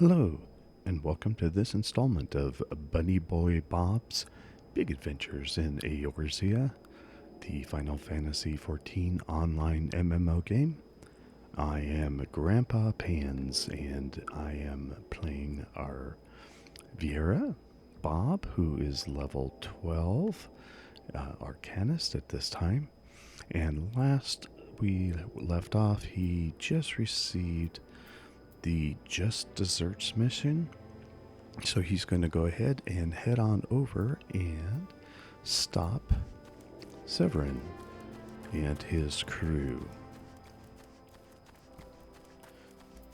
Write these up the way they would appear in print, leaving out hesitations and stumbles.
Hello, and welcome to this installment of Bunny Boy Bob's Big Adventures in Eorzea, the Final Fantasy XIV online MMO game. I am Grandpa Pans, and I am playing our Viera, Bob, who is level 12, Arcanist at this time. And last we left off, he just received the Just Desserts mission. So he's going to go ahead and head on over and stop Severin and his crew.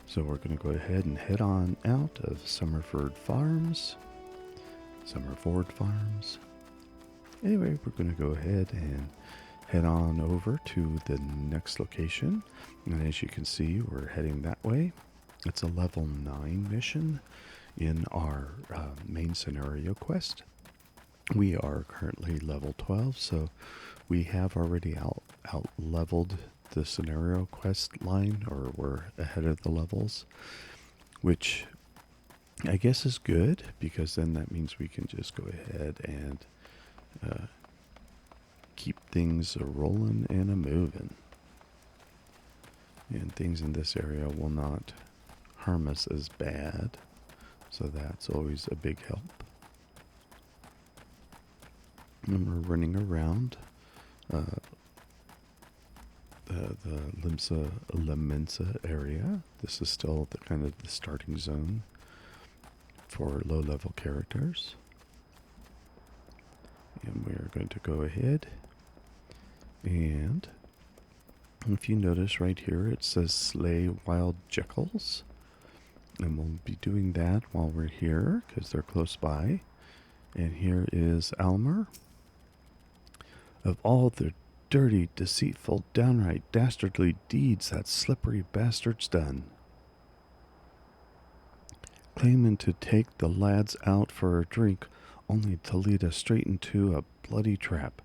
So we're going to go ahead and head on out of Summorford Farms. Anyway, we're going to go ahead and head on over to the next location. And as you can see, we're heading that way. It's a level 9 mission in our main scenario quest. We are currently level 12, so we have already out leveled the scenario quest line, or we're ahead of the levels, which I guess is good, because then that means we can just go ahead and keep things a-rolling and a-moving. And things in this area will not harm us as bad, so that's always a big help. And we're running around the Lemensa area. This is still the kind of the starting zone for low-level characters. And we are going to go ahead, and if you notice right here, it says slay wild jackals. And we'll be doing that while we're here, because they're close by. And here is Almer. Of all the dirty, deceitful, downright dastardly deeds that slippery bastard's done, claiming to take the lads out for a drink, only to lead us straight into a bloody trap.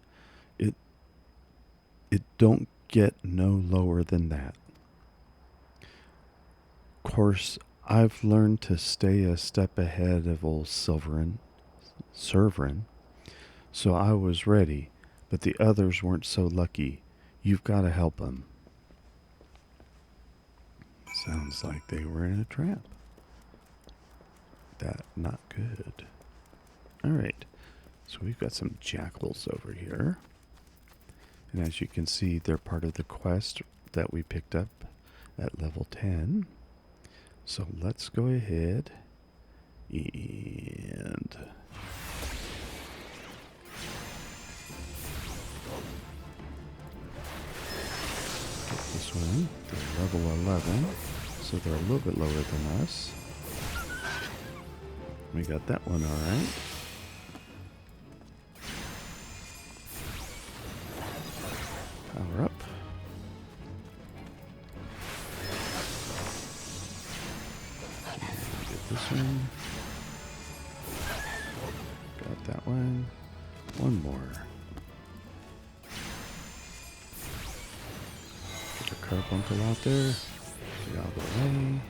It don't get no lower than that. Course, I've learned to stay a step ahead of old Serverin, so I was ready, but the others weren't so lucky. You've got to help them. Sounds like they were in a trap. That not good. Alright, so we've got some jackals over here. And as you can see, they're part of the quest that we picked up at level 10. So let's go ahead and get this one. They're level 11, so they're a little bit lower than us. We got that one all right. Power up. This one. Got that one. One more. Get the carbuncle out there. Get out of the way.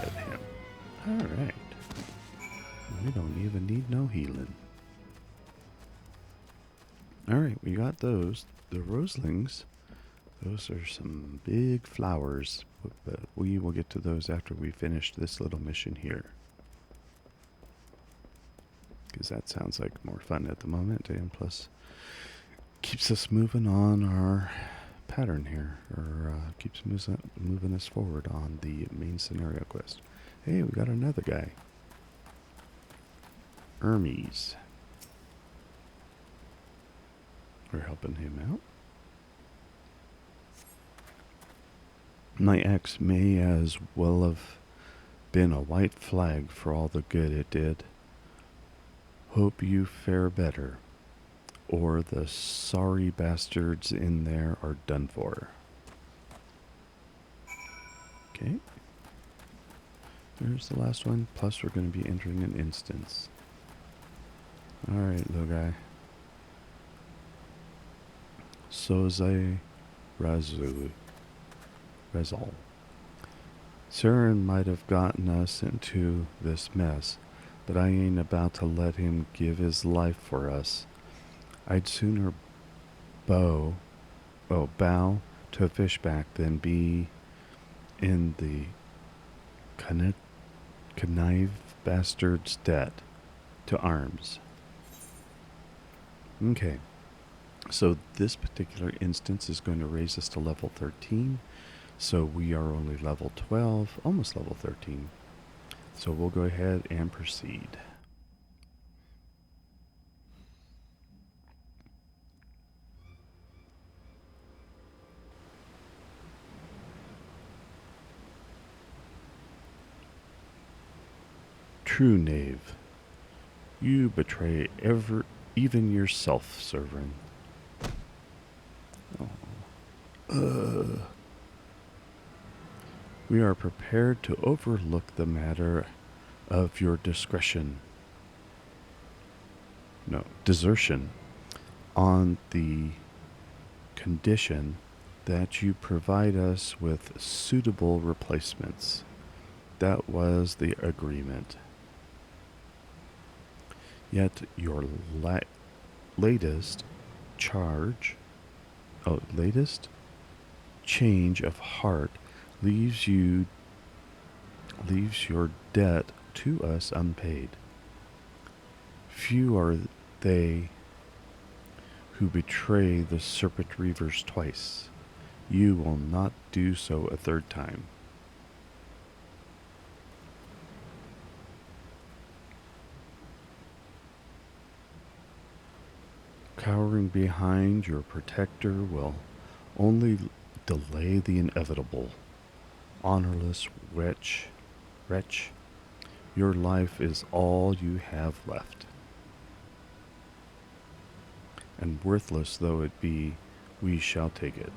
Get him. Alright. We don't even need no healing. Alright, we got those. The roselings, those are some big flowers, but we will get to those after we finish this little mission here. Because that sounds like more fun at the moment, and plus keeps us moving on our pattern here, or keeps moving us forward on the main scenario quest. Hey, we got another guy. Hermes. We're helping him out. My axe may as well have been a white flag for all the good it did. Hope you fare better, or the sorry bastards in there are done for. Okay. There's the last one, plus we're going to be entering an instance. Alright, little guy. Soze Rezal. Saren might have gotten us into this mess, but I ain't about to let him give his life for us. I'd sooner bow to a fishback than be in the connive bastard's debt. To arms. Okay, so this particular instance is going to raise us to level 13. So we are only level 12, almost level 13. So we'll go ahead and proceed. True knave, you betray even yourself, Sovereign. Oh. We are prepared to overlook the matter of your desertion, on the condition that you provide us with suitable replacements. That was the agreement. Yet your latest change of heart leaves your debt to us unpaid. Few are they who betray the Serpent Reavers twice. You will not do so a third time. Cowering behind your protector will only delay the inevitable. Honorless wretch, your life is all you have left. And worthless though it be, we shall take it.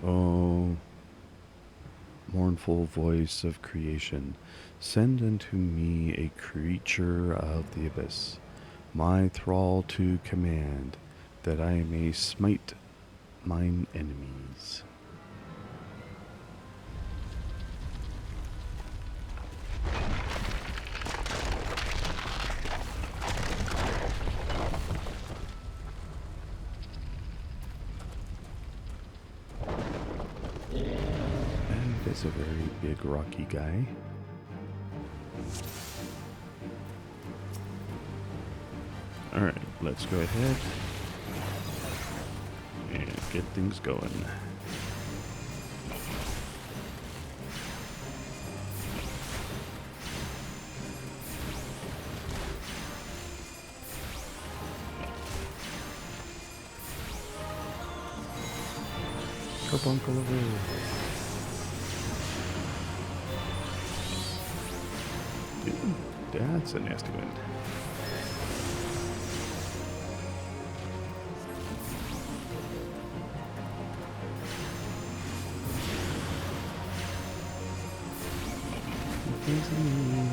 Oh, mournful voice of creation, send unto me a creature of the abyss, my thrall to command, that I may smite mine enemies. And it's a very big rocky guy. Alright, let's go ahead and get things going. Carbuncle. Dude, that's a nasty one.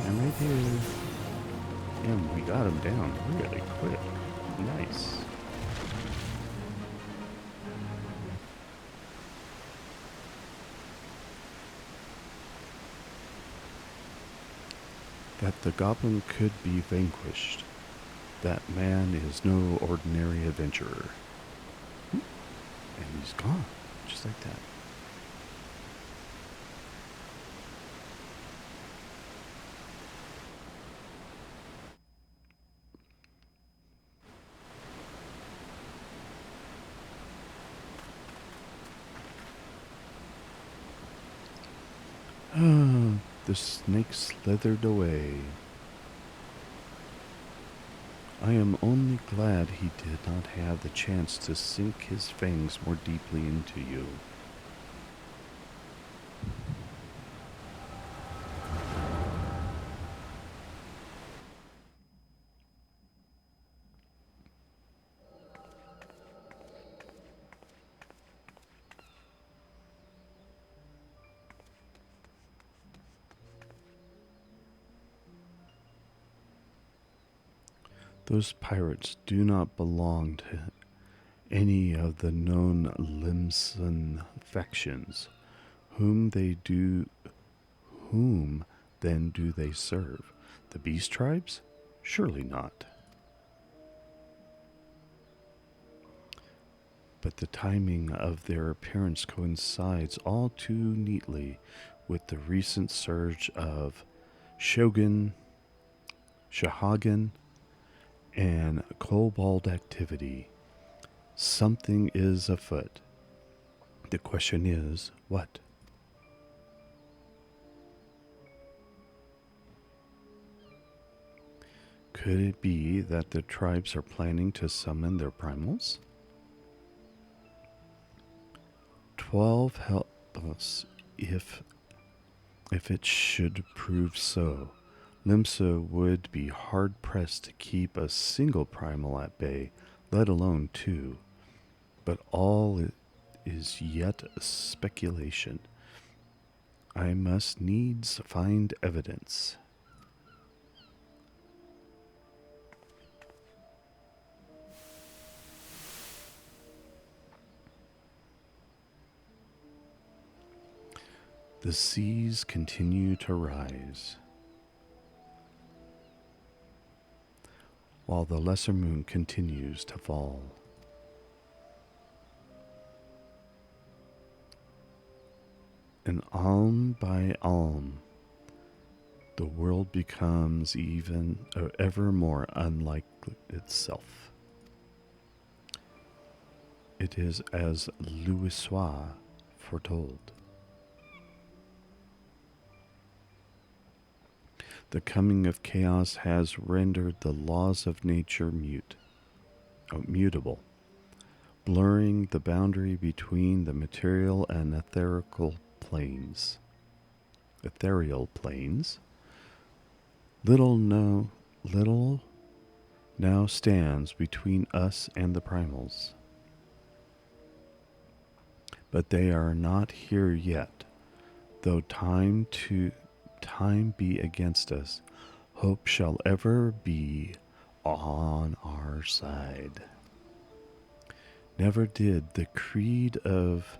I'm right here. And we got him down really quick. Nice. That the goblin could be vanquished. That man is no ordinary adventurer. And he's gone, just like that. The snake slithered away. I am only glad he did not have the chance to sink his fangs more deeply into you. Those pirates do not belong to any of the known Limson factions. Whom then do they serve? The Beast Tribes? Surely not. But the timing of their appearance coincides all too neatly with the recent surge of Shogun, Shahagan, and Kobold activity. Something is afoot. The question is, what? Could it be that the tribes are planning to summon their primals? 12 help us if it should prove so. Limsa would be hard-pressed to keep a single primal at bay, let alone two. But all is yet speculation. I must needs find evidence. The seas continue to rise, while the lesser moon continues to fall. And alm by alm, the world becomes ever more unlike itself. It is as Louisoix foretold. The coming of chaos has rendered the laws of nature mutable, blurring the boundary between the material and ethereal planes. Little now stands between us and the primals. But they are not here yet, though time be against us, hope shall ever be on our side. Never did the creed of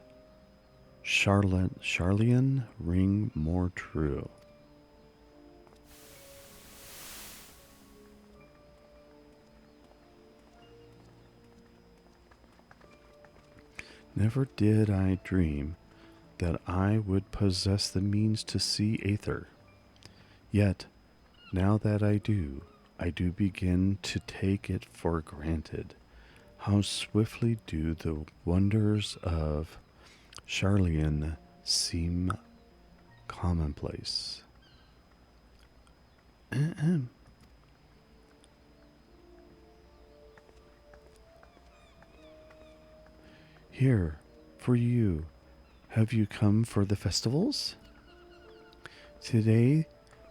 Charlian ring more true. Never did I dream that I would possess the means to see Aether. Yet, now that I do begin to take it for granted. How swiftly do the wonders of Charlian seem commonplace. Here, for you. Have you come for the festivals? Today,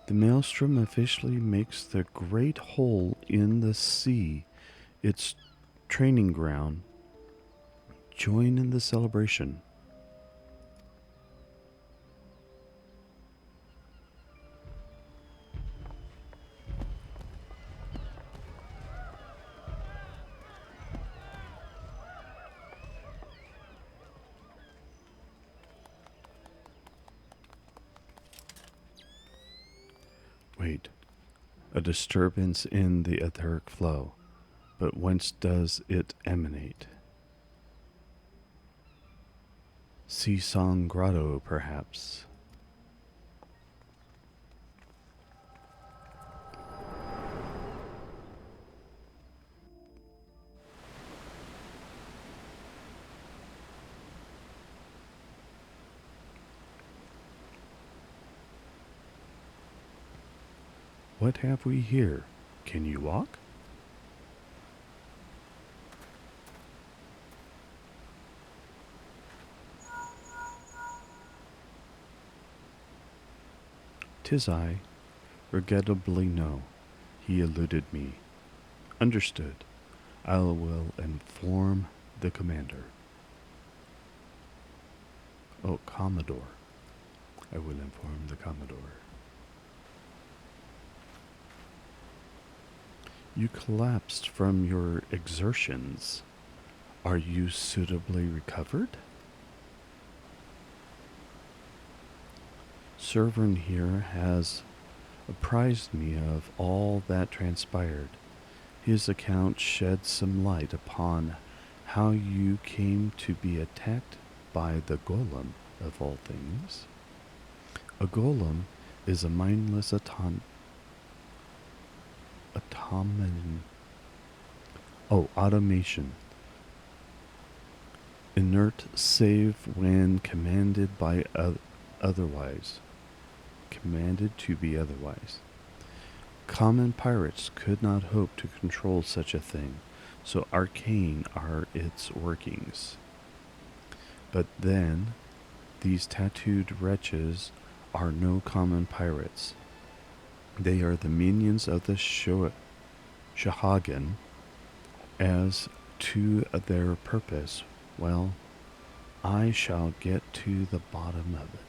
the maelstrom officially makes the great hole in the sea its training ground. Join in the celebration. Wait, a disturbance in the etheric flow, but whence does it emanate? Sea Song Grotto, perhaps. What have we here? Can you walk? "'Tis I. Regrettably no. He eluded me. Understood. I will inform the commander." Oh, Commodore. I will inform the Commodore. You collapsed from your exertions. Are you suitably recovered? Servern here has apprised me of all that transpired. His account sheds some light upon how you came to be attacked by the golem, of all things. A golem is a mindless automation. Inert save when commanded by otherwise. Commanded to be otherwise. Common pirates could not hope to control such a thing, so arcane are its workings. But then, these tattooed wretches are no common pirates. They are the minions of the Shahagan. As to their purpose, well, I shall get to the bottom of it.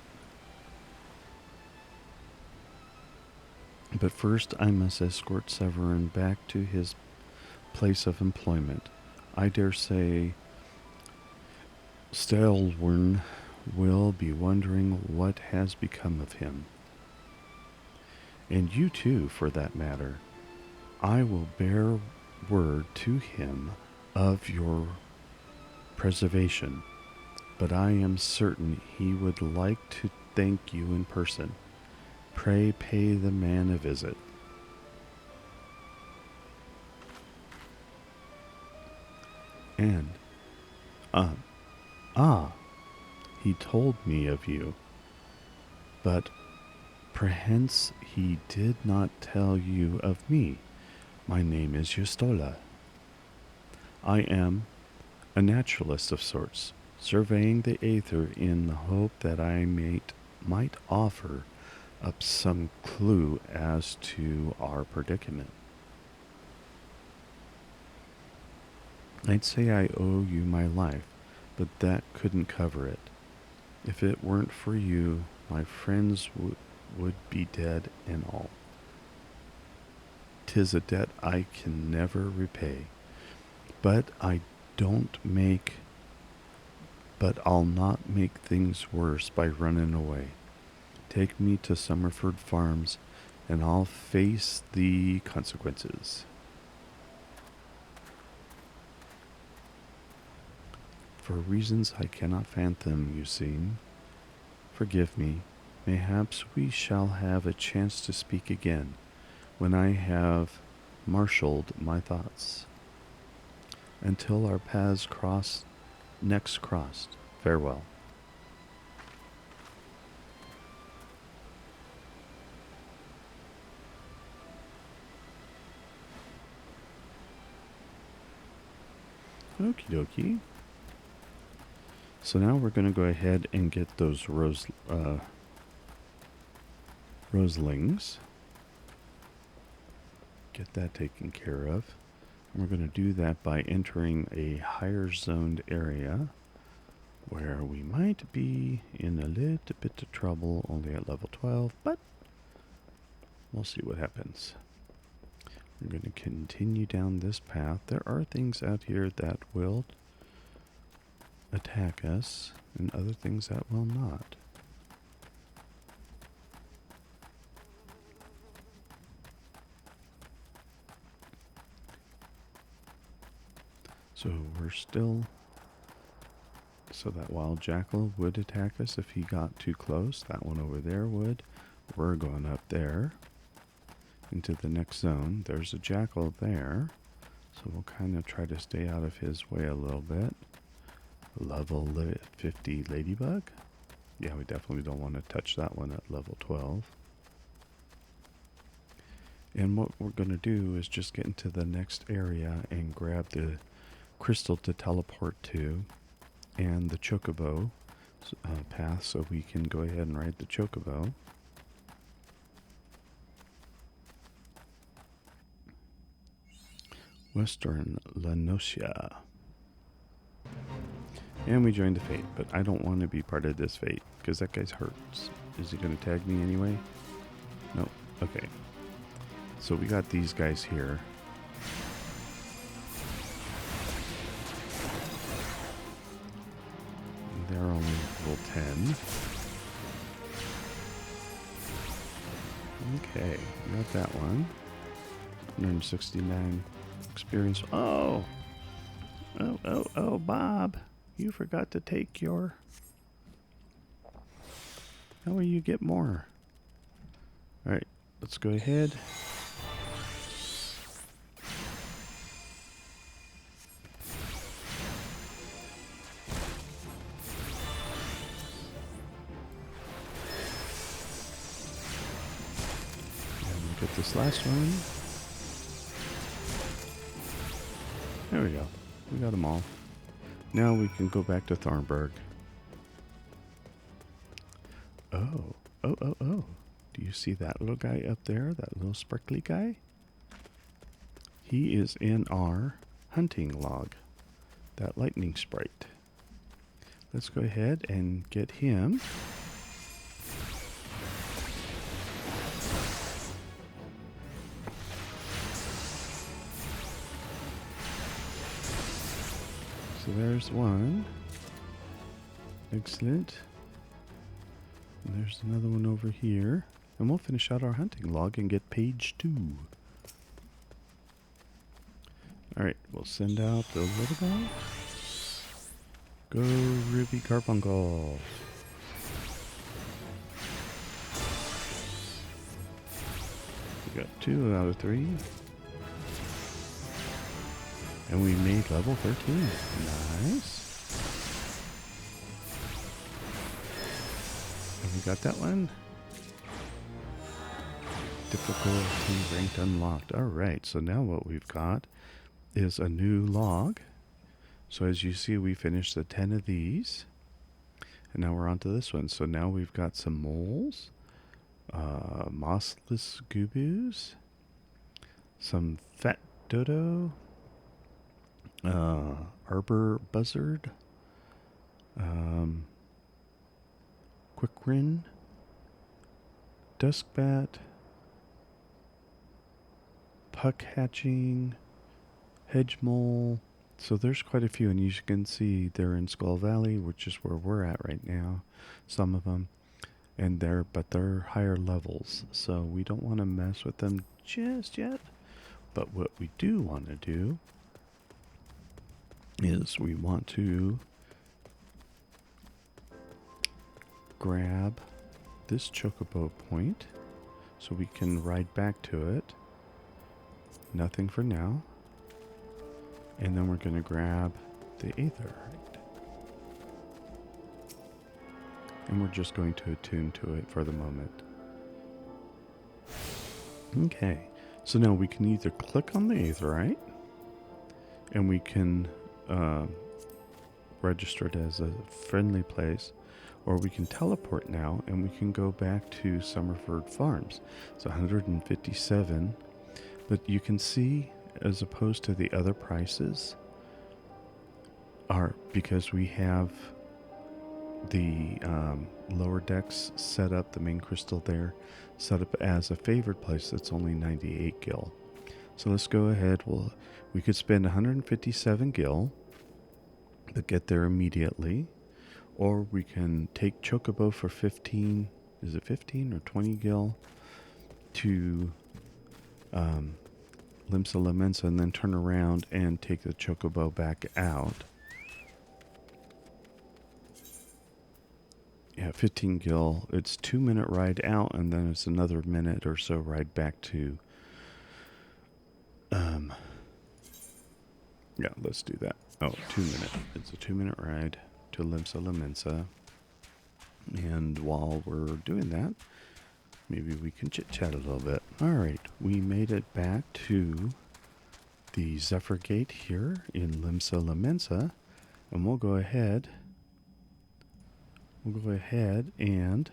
But first I must escort Severin back to his place of employment. I dare say Stelwern will be wondering what has become of him. And you too, for that matter. I will bear word to him of your preservation, but I am certain he would like to thank you in person. Pray pay the man a visit. And, he told me of you, but perhence he did not tell you of me. My name is Justola. I am a naturalist of sorts, surveying the aether in the hope that I might offer up some clue as to our predicament. I'd say I owe you my life, but that couldn't cover it. If it weren't for you, my friends would be dead and all. 'Tis a debt I can never repay, but I'll not make things worse by running away. Take me to Summorford Farms, and I'll face the consequences. For reasons I cannot fathom, you seem. Forgive me. Mayhaps we shall have a chance to speak again, when I have marshaled my thoughts. Until our paths next crossed, farewell. Okie dokie. So now we're going to go ahead and get those roselings. Get that taken care of. And we're going to do that by entering a higher zoned area where we might be in a little bit of trouble, only at level 12, but we'll see what happens. We're going to continue down this path. There are things out here that will attack us, and other things that will not. So we're still... So that wild jackal would attack us if he got too close. That one over there would. We're going up there into the next zone. There's a jackal there, so we'll kind of try to stay out of his way a little bit. Level 50 ladybug. Yeah, we definitely don't want to touch that one at level 12. And what we're going to do is just get into the next area and grab the crystal to teleport to and the Chocobo path, so we can go ahead and ride the Chocobo. Western Lanosia. And we joined the fate, but I don't want to be part of this fate, because that guy's hurts. Is he going to tag me anyway? Nope. Okay. So we got these guys here. 10. Okay, we got that one. 169 experience. Oh! Oh, Bob. You forgot to take your... How will you get more? Alright, let's go ahead. Get this last one. There we go. We got them all. Now we can go back to Thornburg. Oh. Do you see that little guy up there? That little sparkly guy? He is in our hunting log. That lightning sprite. Let's go ahead and get him. So there's one. Excellent. And there's another one over here. And we'll finish out our hunting log and get page 2. Alright, we'll send out the little guy. Go Ruby Carbuncle. We got 2 out of 3. And we made level 13. Nice. And we got that one. Difficulty ranked unlocked. Alright, so now what we've got is a new log. So as you see, we finished the 10 of these. And now we're on to this one. So now we've got some moles, mossless goobos, some fat dodo, arbor buzzard, quickrin, duskbat, puck hatching, hedge mole. So there's quite a few, and you can see they're in Skull Valley, which is where we're at right now. Some of them, and they're higher levels, so we don't want to mess with them just yet. But what we do want to do is we want to grab this Chocobo point so we can ride back to it. Nothing for now. And then we're going to grab the Aetheryte. And we're just going to attune to it for the moment. Okay, so now we can either click on the Aetheryte and we can register it as a friendly place, or we can teleport now and we can go back to Summorford Farms. It's 157, but you can see, as opposed to the other prices, are because we have the lower decks set up, the main crystal there set up as a favored place. That's only 98 gil. So let's go ahead. We could spend 157 gil to get there immediately, or we can take Chocobo for 15. Is it 15 or 20 gil to Limsa Lamensa, and then turn around and take the Chocobo back out. Yeah, 15 gil. It's 2-minute ride out, and then it's another minute or so ride back to... yeah, let's do that. Oh, 2 minute. It's a 2-minute ride to Limsa Lamensa. And while we're doing that, maybe we can chit-chat a little bit. Alright, we made it back to the Zephyr Gate here in Limsa Lamensa, and we'll go ahead and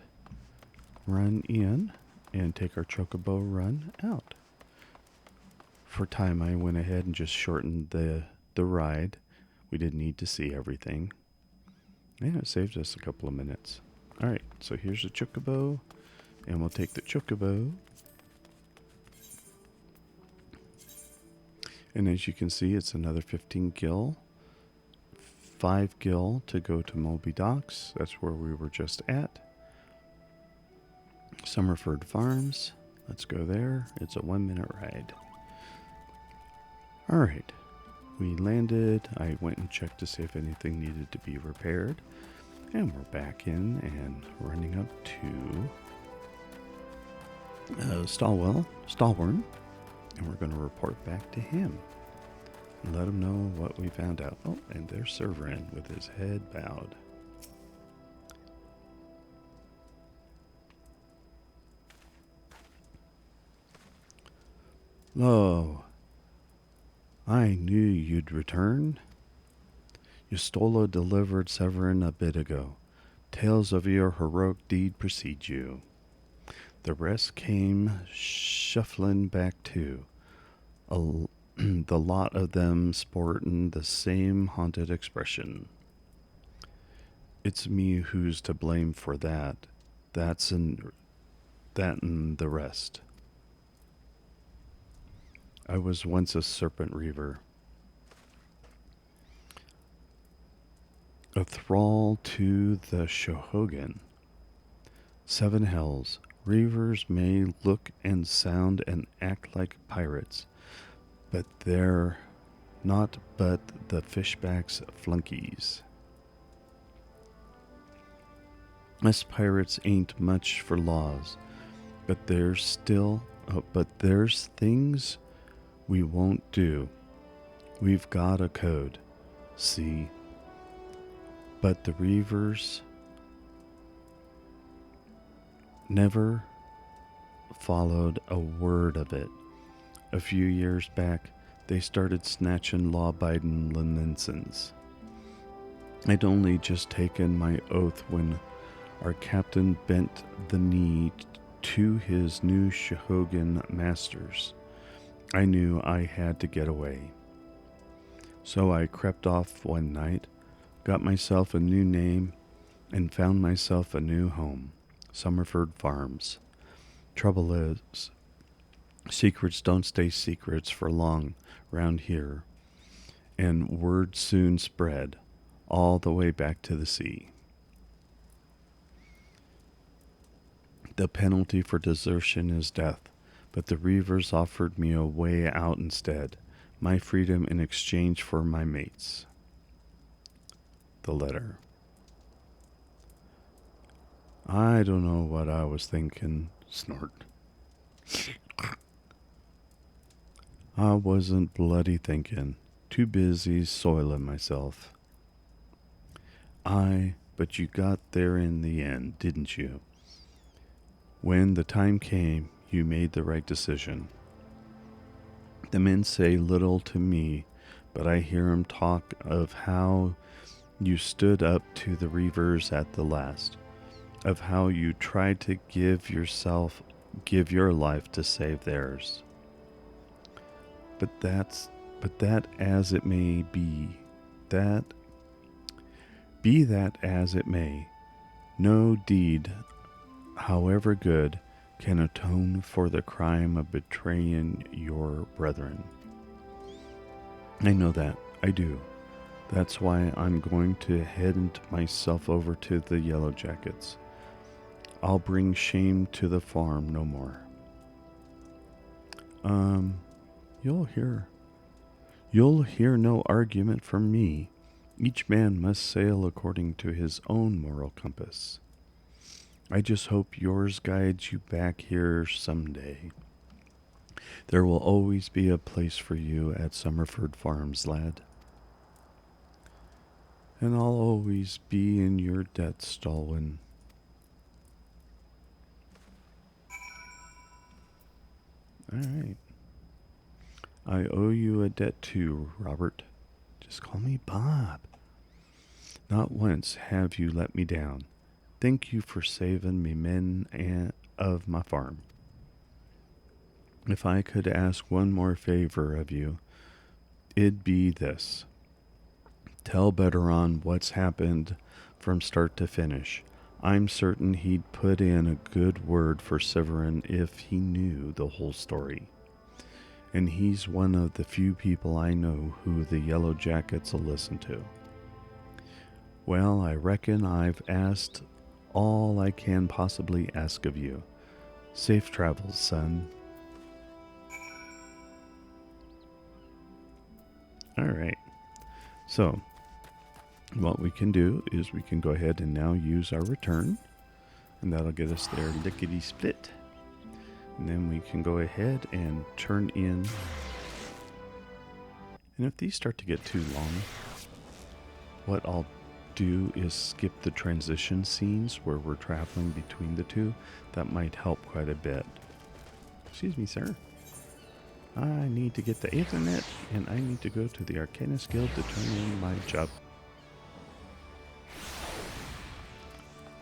run in and take our Chocobo run out. For time, I went ahead and just shortened the ride. We didn't need to see everything, and it saved us a couple of minutes. Alright, so here's the Chocobo. And we'll take the Chocobo. And as you can see, it's another 15 gil. 5 gil to go to Moby Docks. That's where we were just at. Summorford Farms. Let's go there. It's a 1-minute ride. Alright. We landed. I went and checked to see if anything needed to be repaired. And we're back in and running up to Stalworm. And we're going to report back to him. And let him know what we found out. Oh, and there's Severin with his head bowed. Lo, I knew you'd return. Yustola delivered Severin a bit ago. Tales of your heroic deed precede you. The rest came shuffling back too. The lot of them sporting the same haunted expression. It's me who's to blame for that. That and the rest. I was once a serpent reaver. A thrall to the Shohogan. 7 hells. Reavers may look and sound and act like pirates, but they're not but the fishbacks flunkies. Us pirates ain't much for laws, but there's things we won't do. We've got a code, see? But the Reavers never followed a word of it. A few years back, they started snatching law-abiding Linensons. I'd only just taken my oath when our captain bent the knee to his new Shohogan masters. I knew I had to get away. So I crept off one night, got myself a new name, and found myself a new home, Summorford Farms. Trouble is, secrets don't stay secrets for long round here, and word soon spread all the way back to the sea. The penalty for desertion is death, but the Reavers offered me a way out instead, my freedom in exchange for my mates. The letter. I don't know what I was thinking. Snort. I wasn't bloody thinking. Too busy soiling myself. But you got there in the end, didn't you? When the time came, you made the right decision. The men say little to me, but I hear 'em talk of how you stood up to the Reavers at the last, of how you tried to give your life to save theirs. But that as it may be, that as it may, no deed, however good, can atone for the crime of betraying your brethren. I know that, I do. That's why I'm going to head myself over to the Yellow Jackets. I'll bring shame to the farm no more. You'll hear no argument from me. Each man must sail according to his own moral compass. I just hope yours guides you back here someday. There will always be a place for you at Summorford Farms, lad. And I'll always be in your debt, Stalwin. All right. I owe you a debt too, Robert. Just call me Bob. Not once have you let me down. Thank you for saving me men of my farm. If I could ask one more favor of you, it'd be this. Tell Baderon what's happened from start to finish. I'm certain he'd put in a good word for Severin if he knew the whole story. And he's one of the few people I know who the Yellow Jackets will listen to. Well, I reckon I've asked all I can possibly ask of you. Safe travels, son. Alright. So, what we can do is we can go ahead and now use our return. And that'll get us there lickety-split. And then we can go ahead and turn in. And if these start to get too long, what I'll do is skip the transition scenes where we're traveling between the two. That might help quite a bit. Excuse me, sir. I need to get the Aetheryte, and I need to go to the Arcanist Guild to turn in my job.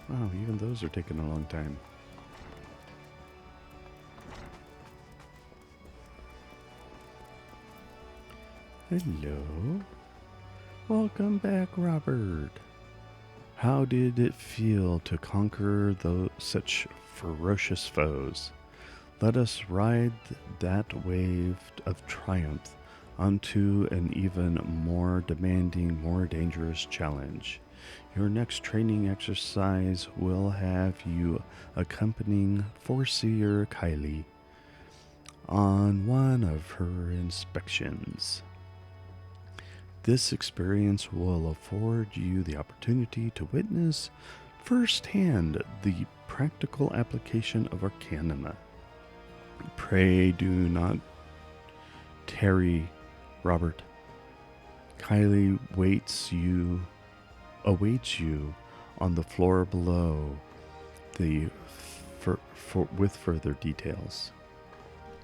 Wow, even those are taking a long time. Hello. Welcome back, Robert. How did it feel to conquer such ferocious foes? Let us ride that wave of triumph onto an even more demanding, more dangerous challenge. Your next training exercise will have you accompanying Foreseer K'lyhia on one of her inspections. This experience will afford you the opportunity to witness firsthand the practical application of Arcanima. Pray do not tarry, Robert. K'lyhia awaits you on the floor below with further details.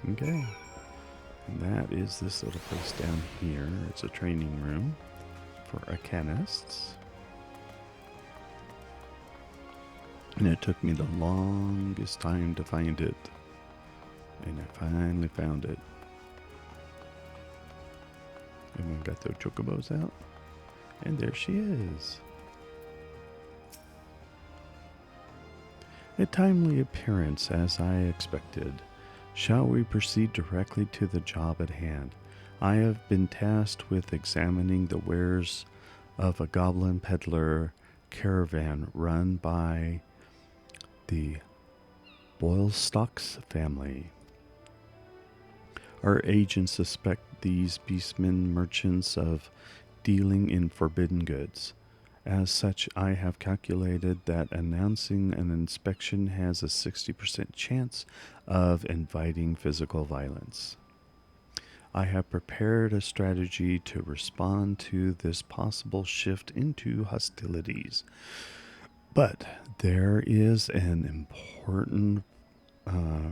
Okay. And that is this little place down here. It's a training room for Arcanists. And it took me the longest time to find it. And I finally found it. And we've got those chocobos out. And there she is. A timely appearance, as I expected. Shall we proceed directly to the job at hand? I have been tasked with examining the wares of a goblin peddler caravan run by the Boylestocks family. Our agents suspect these beastmen merchants of dealing in forbidden goods. As such, I have calculated that announcing an inspection has a 60% chance of inviting physical violence. I have prepared a strategy to respond to this possible shift into hostilities. But there is an important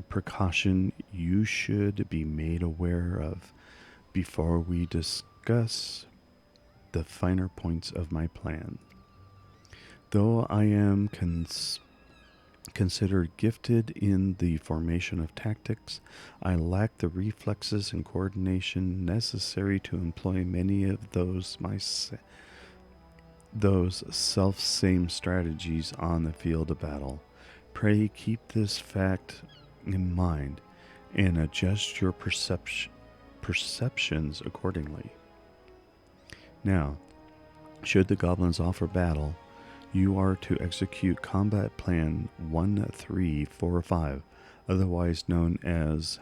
precaution you should be made aware of before we discuss the finer points of my plan. Though I am considered gifted in the formation of tactics, I lack the reflexes and coordination necessary to employ many of those self-same strategies on the field of battle. Pray keep this fact in mind and adjust your perceptions accordingly. Now, should the goblins offer battle, you are to execute Combat Plan 1345, otherwise known as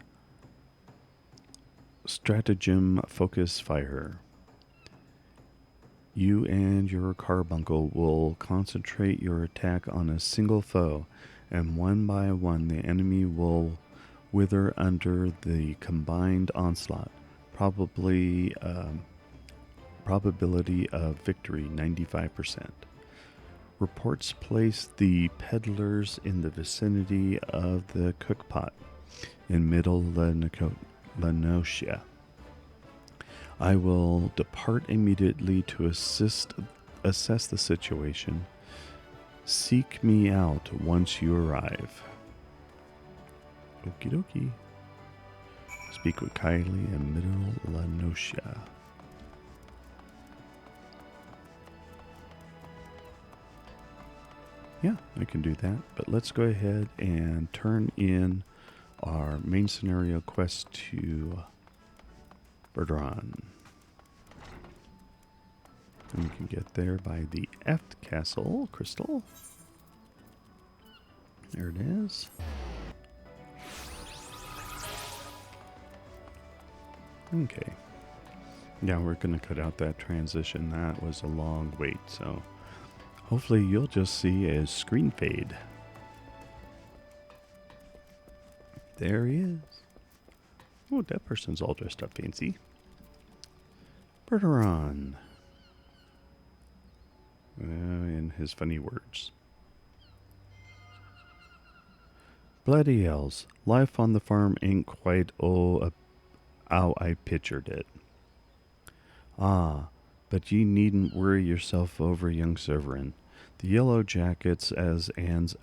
Stratagem Focus Fire. You and your carbuncle will concentrate your attack on a single foe, and one by one the enemy will wither under the combined onslaught. Probability of victory 95%. Reports place the peddlers in the vicinity of the cookpot in Middle Lenosia. I will depart immediately to assess the situation. Seek me out once you arrive. Okie dokie. Speak with K'lyhia in Middle Lenosia. Yeah, I can do that, but let's go ahead and turn in our main scenario quest to Baderon. And we can get there by the Eft Castle crystal. There it is. Okay. Yeah, we're going to cut out that transition. That was a long wait, so hopefully you'll just see a screen fade. There he is. Oh, that person's all dressed up fancy. Baderon. And his funny words. Bloody hells. Life on the farm ain't quite how I pictured it. Ah, but ye needn't worry yourself over, young Sovereign. The yellow jackets as ends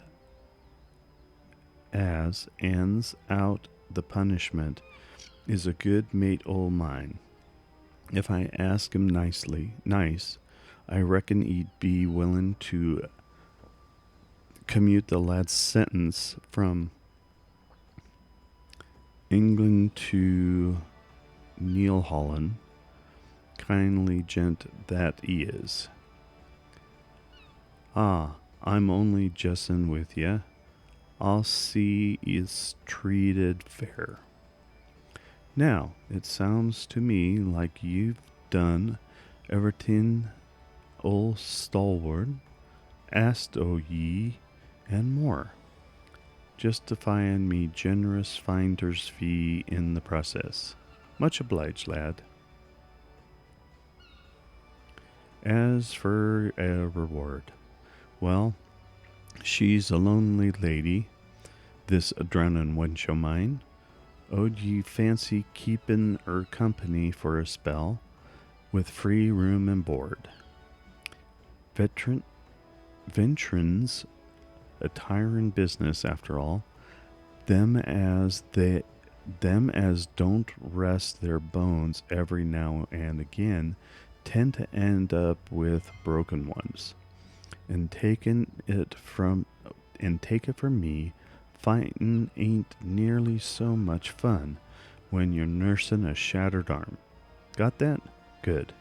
out the punishment is a good mate o' mine. If I ask him nice, I reckon he'd be willing to commute the lad's sentence from England to Neil Holland. Kindly gent that he is. Ah, I'm only jestin' with ye. I'll see is treated fair. Now, it sounds to me like you've done everything old stalwart asked o' ye and more, justifying me generous finder's fee in the process. Much obliged, lad. As for a reward, well, she's a lonely lady, this Drowning Wench o' mine. O'd ye fancy keepin' her company for a spell, with free room and board? Veteran's a tiring business after all. Them as don't rest their bones every now and again tend to end up with broken ones. And take it from me, fighting ain't nearly so much fun when you're nursing a shattered arm. Got that? Good.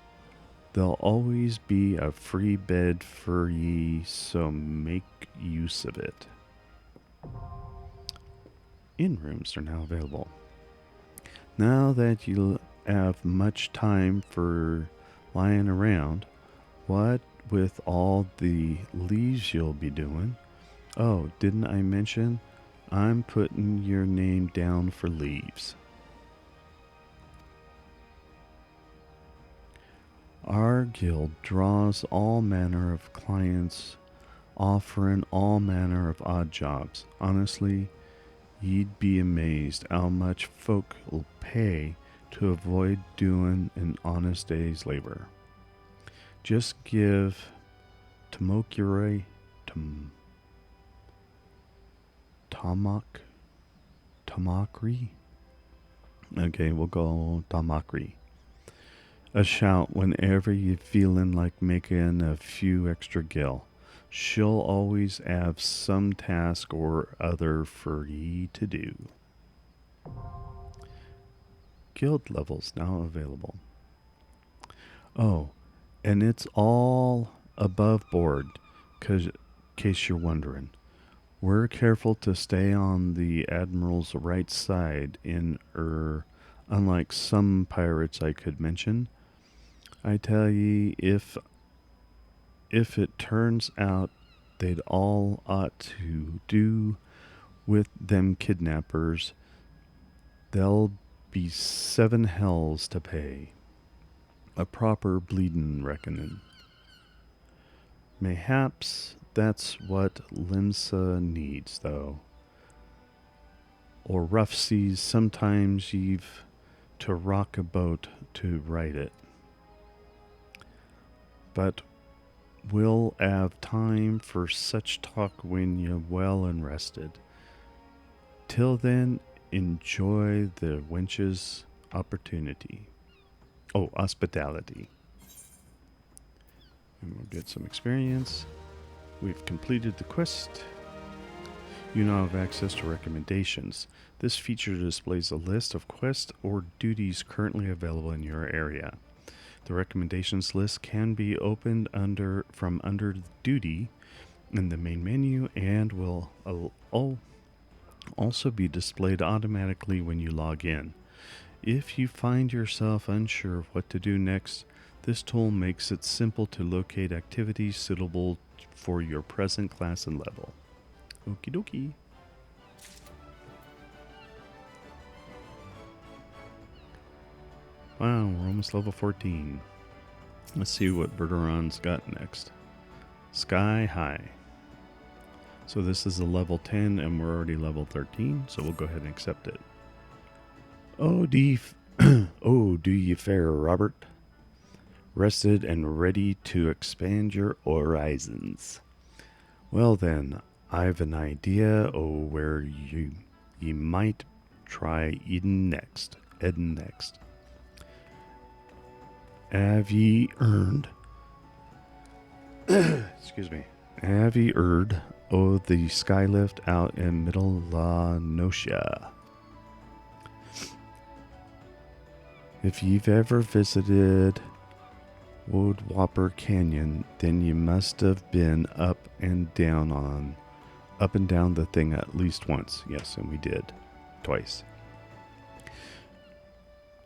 There'll always be a free bed for ye, so make use of it. Inn rooms are now available. Now that you'll have much time for lying around, what with all the leaves you'll be doing? Oh, didn't I mention I'm putting your name down for leaves? Our guild draws all manner of clients, offering all manner of odd jobs. Honestly, you'd be amazed how much folk'll pay to avoid doing an honest day's labor. Just give Tomokuri Tamakri? Okay, we'll go Tamakri. A shout whenever you're feeling like making a few extra gil. She'll always have some task or other for ye to do. Guild levels now available. Oh, and it's all above board, case you're wondering. We're careful to stay on the Admiral's right side unlike some pirates I could mention. I tell ye, if it turns out they'd all ought to do with them kidnappers, there'll be 7 hells to pay. A proper bleedin' reckoning. Mayhaps that's what Limsa needs, though. Or rough seas, sometimes you've to rock a boat to right it. But we'll have time for such talk when you're well and rested. Till then, enjoy the wench's hospitality. And we'll get some experience. We've completed the quest. You now have access to recommendations. This feature displays a list of quests or duties currently available in your area. The recommendations list can be opened from under duty in the main menu and will also be displayed automatically when you log in. If you find yourself unsure of what to do next, this tool makes it simple to locate activities suitable for your present class and level. Okie dokie. Wow, we're almost level 14. Let's see what Baderon's got next. Sky High. So this is a level 10 and we're already level 13, so we'll go ahead and accept it. Oh, do ye fare, Robert? Rested and ready to expand your horizons. Well then, I've an idea where ye might try Eden next. Have ye earned excuse me. Have ye heard the skylift out in Middle La Nocia? If you've ever visited Woodwhopper Canyon, then you must have been up and down the thing at least once. Yes, and we did. Twice.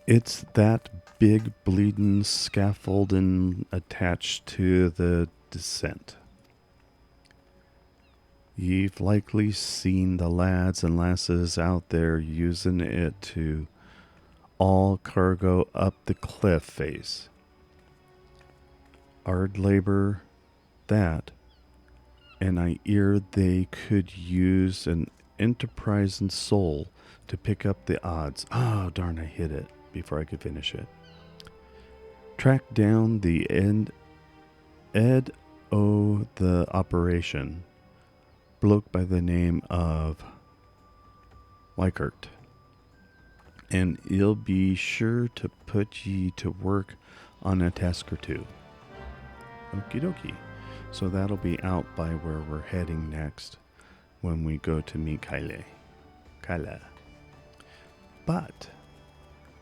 It's that big bleeding scaffolding attached to the descent. You've likely seen the lads and lasses out there using it to all cargo up the cliff face. Hard labor, that, and I hear they could use an enterprising soul to pick up the odds. Oh, darn, I hit it before I could finish it. Track down the Ed O the operation, bloke by the name of Weichert, and he'll be sure to put ye to work on a task or two. Okie dokie. So that'll be out by where we're heading next when we go to meet K'lyhia. But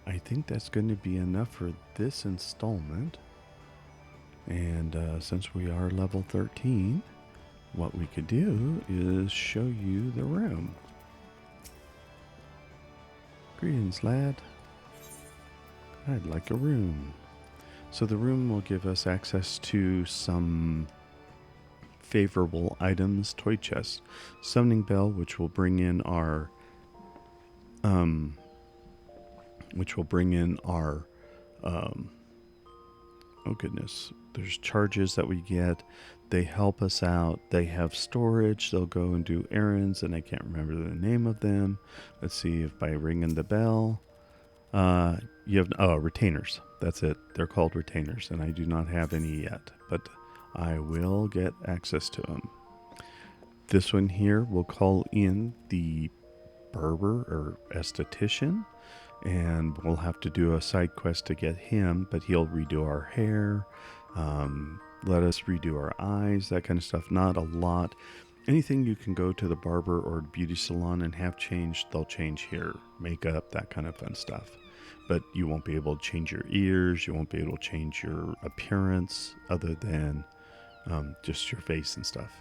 I think that's going to be enough for this installment. And since we are level 13, what we could do is show you the room. Greetings, lad. I'd like a room. So the room will give us access to some favorable items, toy chest, summoning bell, which will bring in our oh goodness, there's charges that we get. They help us out. They have storage. They'll go and do errands, and I can't remember the name of them. Let's see if by ringing the bell. You have retainers. That's it. They're called retainers, and I do not have any yet, but I will get access to them. This one here will call in the barber or esthetician, and we'll have to do a side quest to get him, but he'll redo our hair, let us redo our eyes, that kind of stuff. Not a lot. Anything you can go to the barber or beauty salon and have changed, they'll change here. Makeup, that kind of fun stuff. But you won't be able to change your ears. You won't be able to change your appearance other than just your face and stuff.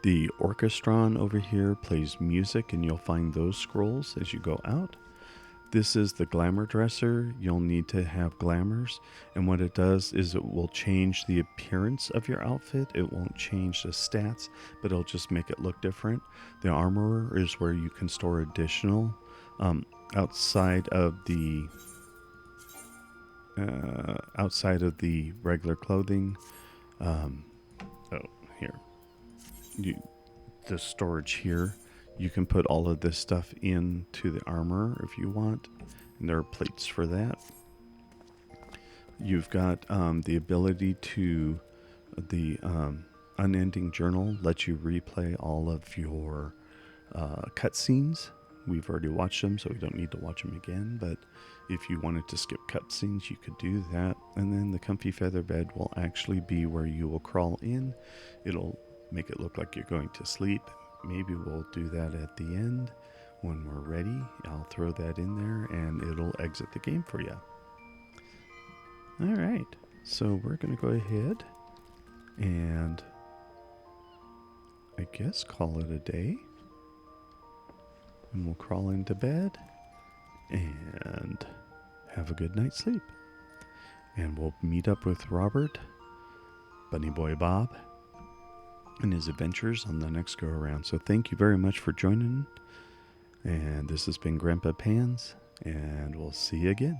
The orchestron over here plays music, and you'll find those scrolls as you go out. This is the glamour dresser. You'll need to have glamours, and what it does is it will change the appearance of your outfit. It won't change the stats, but it'll just make it look different. The armorer is where you can store additional outside of the regular clothing. The storage here, you can put all of this stuff into the armor if you want, and there are plates for that. You've got the ability to the unending journal lets you replay all of your cutscenes. We've already watched them, so we don't need to watch them again, but if you wanted to skip cutscenes, you could do that. And then the comfy feather bed will actually be where you will crawl in. It'll make it look like you're going to sleep. Maybe we'll do that at the end when we're ready. I'll throw that in there and it'll exit the game for you. All right. So we're going to go ahead and I guess call it a day. And we'll crawl into bed and have a good night's sleep. And we'll meet up with Robert, Bunny Boy Bob, and his adventures on the next go around. So thank you very much for joining. And this has been Grandpa Pans, and we'll see you again.